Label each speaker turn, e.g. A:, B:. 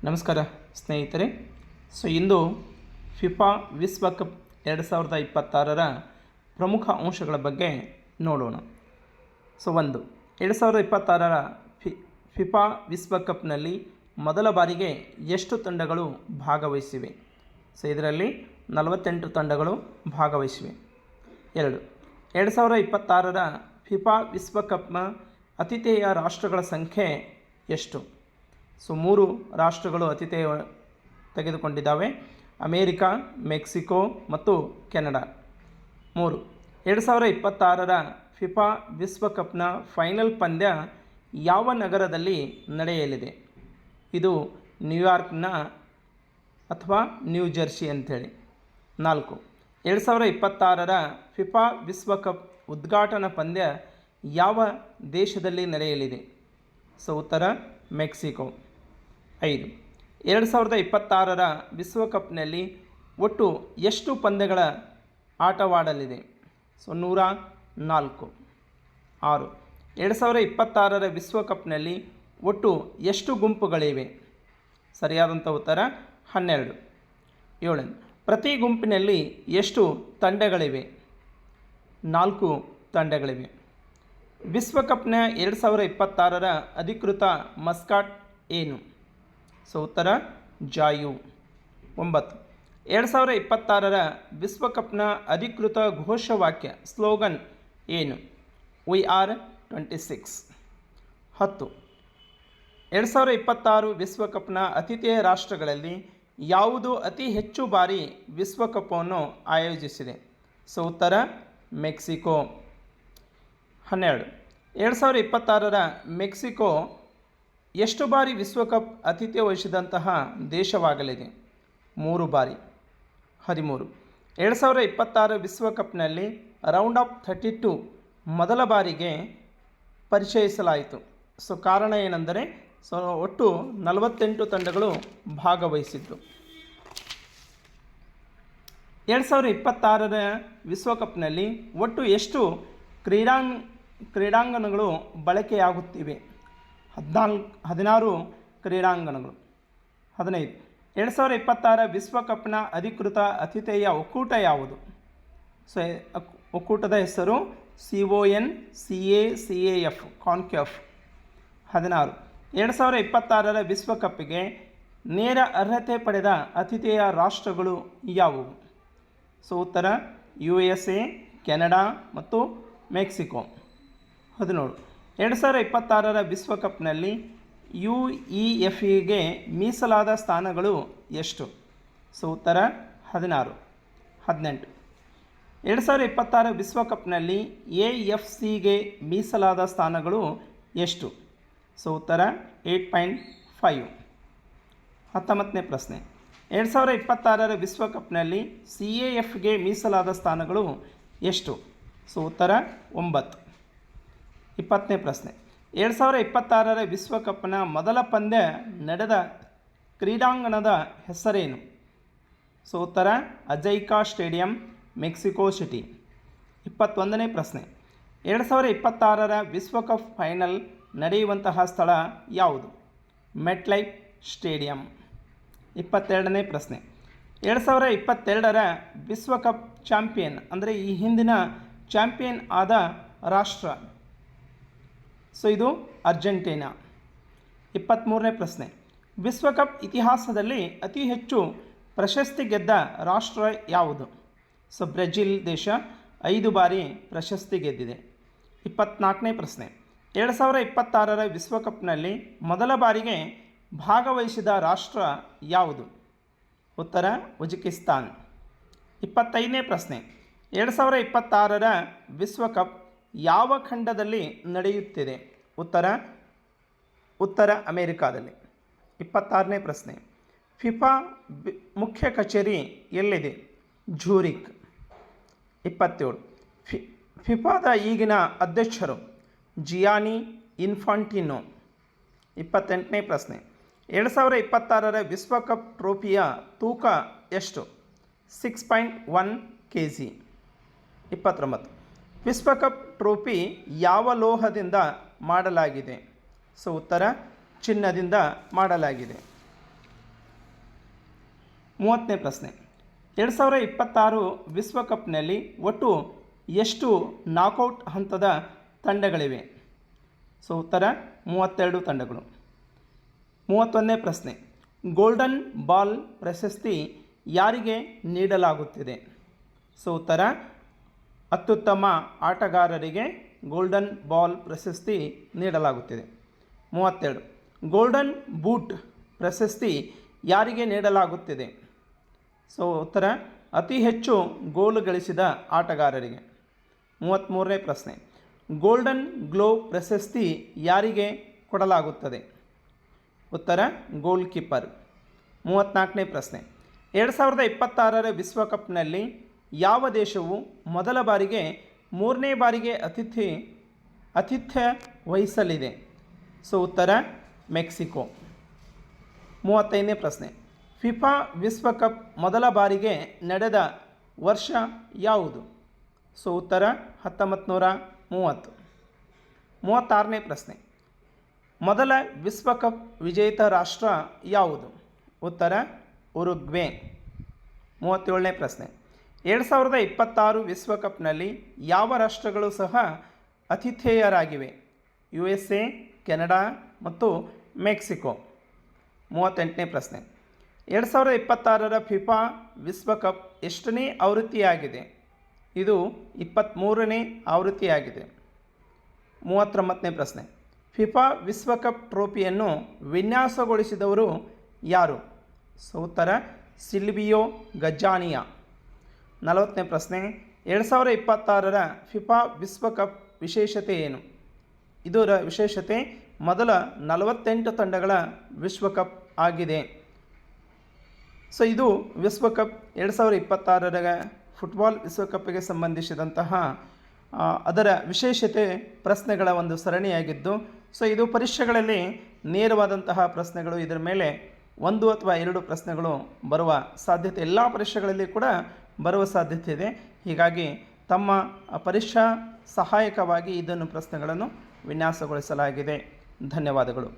A: ನಮಸ್ಕಾರ ಸ್ನೇಹಿತರೆ. ಇಂದು ಫಿಫಾ ವಿಶ್ವಕಪ್ 2026ರ ಪ್ರಮುಖ ಅಂಶಗಳ ಬಗ್ಗೆ ನೋಡೋಣ. 2026ರ ಫಿಫಾ ವಿಶ್ವಕಪ್ನಲ್ಲಿ ಮೊದಲ ಬಾರಿಗೆ ಎಷ್ಟು ತಂಡಗಳು ಭಾಗವಹಿಸಿವೆ? ಇದರಲ್ಲಿ 48 ತಂಡಗಳು ಭಾಗವಹಿಸಿವೆ. 2026ರ ಫಿಫಾ ವಿಶ್ವಕಪ್ನ ಆತಿಥೇಯ ರಾಷ್ಟ್ರಗಳ ಸಂಖ್ಯೆ ಎಷ್ಟು? 3 ರಾಷ್ಟ್ರಗಳು ಆತಿಥೇಯ ತೆಗೆದುಕೊಂಡಿದ್ದಾವೆ: ಅಮೇರಿಕಾ, ಮೆಕ್ಸಿಕೋ ಮತ್ತು ಕೆನಡಾ. 2026ರ ಫಿಫಾ ವಿಶ್ವಕಪ್ನ ಫೈನಲ್ ಪಂದ್ಯ ಯಾವ ನಗರದಲ್ಲಿ ನಡೆಯಲಿದೆ? ಇದು ನ್ಯೂಯಾರ್ಕ್ನ ಅಥವಾ ನ್ಯೂ ಜೆರ್ಸಿ ಅಂಥೇಳಿ. 2026ರ ಫಿಫಾ ವಿಶ್ವಕಪ್ ಉದ್ಘಾಟನಾ ಪಂದ್ಯ ಯಾವ ದೇಶದಲ್ಲಿ ನಡೆಯಲಿದೆ? ಉತ್ತರ ಮೆಕ್ಸಿಕೋ. 2026ರ ವಿಶ್ವಕಪ್ನಲ್ಲಿ ಒಟ್ಟು ಎಷ್ಟು ಪಂದ್ಯಗಳ ಆಟವಾಡಲಿದೆ? 104. 2026ರ ವಿಶ್ವಕಪ್ನಲ್ಲಿ ಒಟ್ಟು ಎಷ್ಟು ಗುಂಪುಗಳಿವೆ? ಸರಿಯಾದಂಥ ಉತ್ತರ 12. ಪ್ರತಿ ಗುಂಪಿನಲ್ಲಿ ಎಷ್ಟು ತಂಡಗಳಿವೆ? 4 ತಂಡಗಳಿವೆ. ವಿಶ್ವಕಪ್ನ 2026ರ ಅಧಿಕೃತ ಮಸ್ಕಾಟ್ ಏನು? ಉತ್ತರ ಜಾಯು. 9. 2026ರ ವಿಶ್ವಕಪ್ನ ಅಧಿಕೃತ ಘೋಷವಾಕ್ಯ ಸ್ಲೋಗನ್ ಏನು? We are 26. 10. 2026 ವಿಶ್ವಕಪ್ನ ಆತಿಥೇಯ ರಾಷ್ಟ್ರಗಳಲ್ಲಿ ಯಾವುದು ಅತಿ ಹೆಚ್ಚು ಬಾರಿ ವಿಶ್ವಕಪ್ಪನ್ನು ಆಯೋಜಿಸಿದೆ? ಉತ್ತರ ಮೆಕ್ಸಿಕೋ. 12. 2026ರ ಮೆಕ್ಸಿಕೋ ಎಷ್ಟು ಬಾರಿ ವಿಶ್ವಕಪ್ ಆತಿಥ್ಯ ವಹಿಸಿದಂತಹ ದೇಶವಾಗಲಿದೆ? 3 ಬಾರಿ. 13. 2026 ವಿಶ್ವಕಪ್ನಲ್ಲಿ ರೌಂಡ್ ಆಫ್ 32 ಮೊದಲ ಬಾರಿಗೆ ಪರಿಚಯಿಸಲಾಯಿತು. ಕಾರಣ ಏನೆಂದರೆ ಒಟ್ಟು 48 ತಂಡಗಳು ಭಾಗವಹಿಸಿದ್ದು. 2026ರ ವಿಶ್ವಕಪ್ನಲ್ಲಿ ಒಟ್ಟು ಎಷ್ಟು ಕ್ರೀಡಾಂಗಣಗಳು ಬಳಕೆಯಾಗುತ್ತಿವೆ? 16 ಕ್ರೀಡಾಂಗಣಗಳು. 15. 2026 ವಿಶ್ವಕಪ್ನ ಅಧಿಕೃತ ಆತಿಥೇಯ ಒಕ್ಕೂಟ ಯಾವುದು? ಒಕ್ಕೂಟದ ಹೆಸರು CONCACAF ಕಾನ್ಕ್ಯಾಫ್. 16. 2026ರ ವಿಶ್ವಕಪ್ಗೆ ನೇರ ಅರ್ಹತೆ ಪಡೆದ ಆತಿಥೇಯ ರಾಷ್ಟ್ರಗಳು ಯಾವುವು? ಉತ್ತರ USA, ಕೆನಡಾ ಮತ್ತು ಮೆಕ್ಸಿಕೋ. 17. 2026ರ ವಿಶ್ವಕಪ್ನಲ್ಲಿ UEFAಗೆ ಮೀಸಲಾದ ಸ್ಥಾನಗಳು ಎಷ್ಟು? ಉತ್ತರ 16. 18. 2026 ವಿಶ್ವಕಪ್ನಲ್ಲಿ AFCಗೆ ಮೀಸಲಾದ ಸ್ಥಾನಗಳು ಎಷ್ಟು? ಉತ್ತರ 8.5. 19ನೇ ಪ್ರಶ್ನೆ. 2026ರ ವಿಶ್ವಕಪ್ನಲ್ಲಿ CAFಗೆ ಮೀಸಲಾದ ಸ್ಥಾನಗಳು ಎಷ್ಟು? ಉತ್ತರ 9. 20ನೇ ಪ್ರಶ್ನೆ. 2026ರ ವಿಶ್ವಕಪ್ನ ಮೊದಲ ಪಂದ್ಯ ನಡೆದ ಕ್ರೀಡಾಂಗಣದ ಹೆಸರೇನು? ಉತ್ತರ ಅಜೈಕಾ ಸ್ಟೇಡಿಯಂ, ಮೆಕ್ಸಿಕೋ ಸಿಟಿ. 21ನೇ ಪ್ರಶ್ನೆ. 2026ರ ವಿಶ್ವಕಪ್ ಫೈನಲ್ ನಡೆಯುವಂತಹ ಸ್ಥಳ ಯಾವುದು? ಮೆಟ್ಲೈಫ್ ಸ್ಟೇಡಿಯಂ. 22ನೇ ಪ್ರಶ್ನೆ. 2022ರ ವಿಶ್ವಕಪ್ ಚಾಂಪಿಯನ್ ಅಂದರೆ ಈ ಹಿಂದಿನ ಚಾಂಪಿಯನ್ ಆದ ರಾಷ್ಟ್ರ? ಇದು ಅರ್ಜೆಂಟೀನಾ. 23ನೇ ಪ್ರಶ್ನೆ. ವಿಶ್ವಕಪ್ ಇತಿಹಾಸದಲ್ಲಿ ಅತಿ ಹೆಚ್ಚು ಪ್ರಶಸ್ತಿ ಗೆದ್ದ ರಾಷ್ಟ್ರ ಯಾವುದು? ಬ್ರೆಜಿಲ್ ದೇಶ 5 ಬಾರಿ ಪ್ರಶಸ್ತಿ ಗೆದ್ದಿದೆ. 24ನೇ ಪ್ರಶ್ನೆ. 2026ರ ವಿಶ್ವಕಪ್ನಲ್ಲಿ ಮೊದಲ ಬಾರಿಗೆ ಭಾಗವಹಿಸಿದ ರಾಷ್ಟ್ರ ಯಾವುದು? ಉತ್ತರ ಉಜ್ಬೇಕಿಸ್ತಾನ್. 25ನೇ ಪ್ರಶ್ನೆ. 2026ರ ವಿಶ್ವಕಪ್ ಯಾವ ಖಂಡದಲ್ಲಿ ನಡೆಯುತ್ತಿದೆ? ಉತ್ತರ ಅಮೇರಿಕಾದಲ್ಲಿ. 26ನೇ ಪ್ರಶ್ನೆ. ಫಿಫಾ ಮುಖ್ಯ ಕಚೇರಿ ಎಲ್ಲಿದೆ? ಝೂರಿಕ್. 27. ಫಿಫಾದ ಈಗಿನ ಅಧ್ಯಕ್ಷರು? ಜಿಯಾನಿ ಇನ್ಫಾಂಟಿನೋ. 28ನೇ ಪ್ರಶ್ನೆ. 2026ರ ವಿಶ್ವಕಪ್ ಟ್ರೋಫಿಯ ತೂಕ ಎಷ್ಟು? 6.1 kg. 29. ವಿಶ್ವಕಪ್ ಟ್ರೋಫಿ ಯಾವ ಲೋಹದಿಂದ ಮಾಡಲಾಗಿದೆ? ಉತ್ತರ ಚಿನ್ನದಿಂದ ಮಾಡಲಾಗಿದೆ. 30ನೇ ಪ್ರಶ್ನೆ, 2026 ವಿಶ್ವಕಪ್ನಲ್ಲಿ ಒಟ್ಟು ಎಷ್ಟು ನಾಕೌಟ್ ಹಂತದ ತಂಡಗಳಿವೆ? ಸೊ ಉತ್ತರ 32 ತಂಡಗಳು. 31ನೇ ಪ್ರಶ್ನೆ, ಗೋಲ್ಡನ್ ಬಾಲ್ ಪ್ರಶಸ್ತಿ ಯಾರಿಗೆ ನೀಡಲಾಗುತ್ತಿದೆ? ಸೊ ಉತ್ತರ ಅತ್ಯುತ್ತಮ ಆಟಗಾರರಿಗೆ ಗೋಲ್ಡನ್ ಬಾಲ್ ಪ್ರಶಸ್ತಿ ನೀಡಲಾಗುತ್ತಿದೆ. 32, ಗೋಲ್ಡನ್ ಬೂಟ್ ಪ್ರಶಸ್ತಿ ಯಾರಿಗೆ ನೀಡಲಾಗುತ್ತಿದೆ? ಸೊ ಉತ್ತರ ಅತಿ ಹೆಚ್ಚು ಗೋಲು ಗಳಿಸಿದ ಆಟಗಾರರಿಗೆ. 33ನೇ ಪ್ರಶ್ನೆ, ಗೋಲ್ಡನ್ ಗ್ಲೋವ್ ಪ್ರಶಸ್ತಿ ಯಾರಿಗೆ ಕೊಡಲಾಗುತ್ತದೆ? ಉತ್ತರ ಗೋಲ್ ಕೀಪರ್. 34ನೇ ಪ್ರಶ್ನೆ, 2026 ವಿಶ್ವಕಪ್ನಲ್ಲಿ ಯಾವ ದೇಶವು ಮೊದಲ ಬಾರಿಗೆ 3ನೇ ಬಾರಿಗೆ ಆತಿಥ್ಯ ವಹಿಸಲಿದೆ? ಸೊ ಉತ್ತರ ಮೆಕ್ಸಿಕೋ. 35ನೇ ಪ್ರಶ್ನೆ, ಫಿಫಾ ವಿಶ್ವಕಪ್ ಮೊದಲ ಬಾರಿಗೆ ನಡೆದ ವರ್ಷ ಯಾವುದು? ಸೊ ಉತ್ತರ 1930. 36ನೇ ಪ್ರಶ್ನೆ, ಮೊದಲ ವಿಶ್ವಕಪ್ ವಿಜೇತ ರಾಷ್ಟ್ರ ಯಾವುದು? ಉತ್ತರ ಉರುಗ್ವೆ. 37ನೇ ಪ್ರಶ್ನೆ, 2026 ವಿಶ್ವಕಪ್ನಲ್ಲಿ ಯಾವ ರಾಷ್ಟ್ರಗಳು ಸಹ ಆತಿಥೇಯರಾಗಿವೆ? USA, ಕೆನಡಾ ಮತ್ತು ಮೆಕ್ಸಿಕೋ. 38ನೇ ಪ್ರಶ್ನೆ, 2026 ಫಿಫಾ ವಿಶ್ವಕಪ್ ಎಷ್ಟನೇ ಆವೃತ್ತಿಯಾಗಿದೆ? ಇದು 23ನೇ ಆವೃತ್ತಿಯಾಗಿದೆ. 39ನೇ ಪ್ರಶ್ನೆ, ಫಿಫಾ ವಿಶ್ವಕಪ್ ಟ್ರೋಫಿಯನ್ನು ವಿನ್ಯಾಸಗೊಳಿಸಿದವರು ಯಾರು? ಸೊ ಉತ್ತರ ಸಿಲ್ವಿಯೋ ಗಜ್ಜಾನಿಯಾ. 40ನೇ ಪ್ರಶ್ನೆ, 2026 ಫಿಫಾ ವಿಶ್ವಕಪ್ ವಿಶೇಷತೆ ಏನು? ಇದರ ವಿಶೇಷತೆ ಮೊದಲ 48 ತಂಡಗಳ ವಿಶ್ವಕಪ್ ಆಗಿದೆ. ಸೊ ಇದು ವಿಶ್ವಕಪ್ 2026 ಫುಟ್ಬಾಲ್ ವಿಶ್ವಕಪ್ಗೆ ಸಂಬಂಧಿಸಿದಂತಹ ಅದರ ವಿಶೇಷತೆ ಪ್ರಶ್ನೆಗಳ ಒಂದು ಸರಣಿಯಾಗಿದ್ದು, ಸೊ ಇದು ಪರೀಕ್ಷೆಗಳಲ್ಲಿ ನೇರವಾದಂತಹ ಪ್ರಶ್ನೆಗಳು, ಇದರ ಮೇಲೆ 1 ಅಥವಾ 2 ಪ್ರಶ್ನೆಗಳು ಬರುವ ಸಾಧ್ಯತೆ ಎಲ್ಲ ಪರೀಕ್ಷೆಗಳಲ್ಲಿ ಕೂಡ ಬರುವ ಸಾಧ್ಯತೆ ಇದೆ. ಹೀಗಾಗಿ ತಮ್ಮ ಪರೀಕ್ಷಾ ಸಹಾಯಕವಾಗಿ ಇದನ್ನು ಪ್ರಶ್ನೆಗಳನ್ನು ವಿನ್ಯಾಸಗೊಳಿಸಲಾಗಿದೆ. ಧನ್ಯವಾದಗಳು.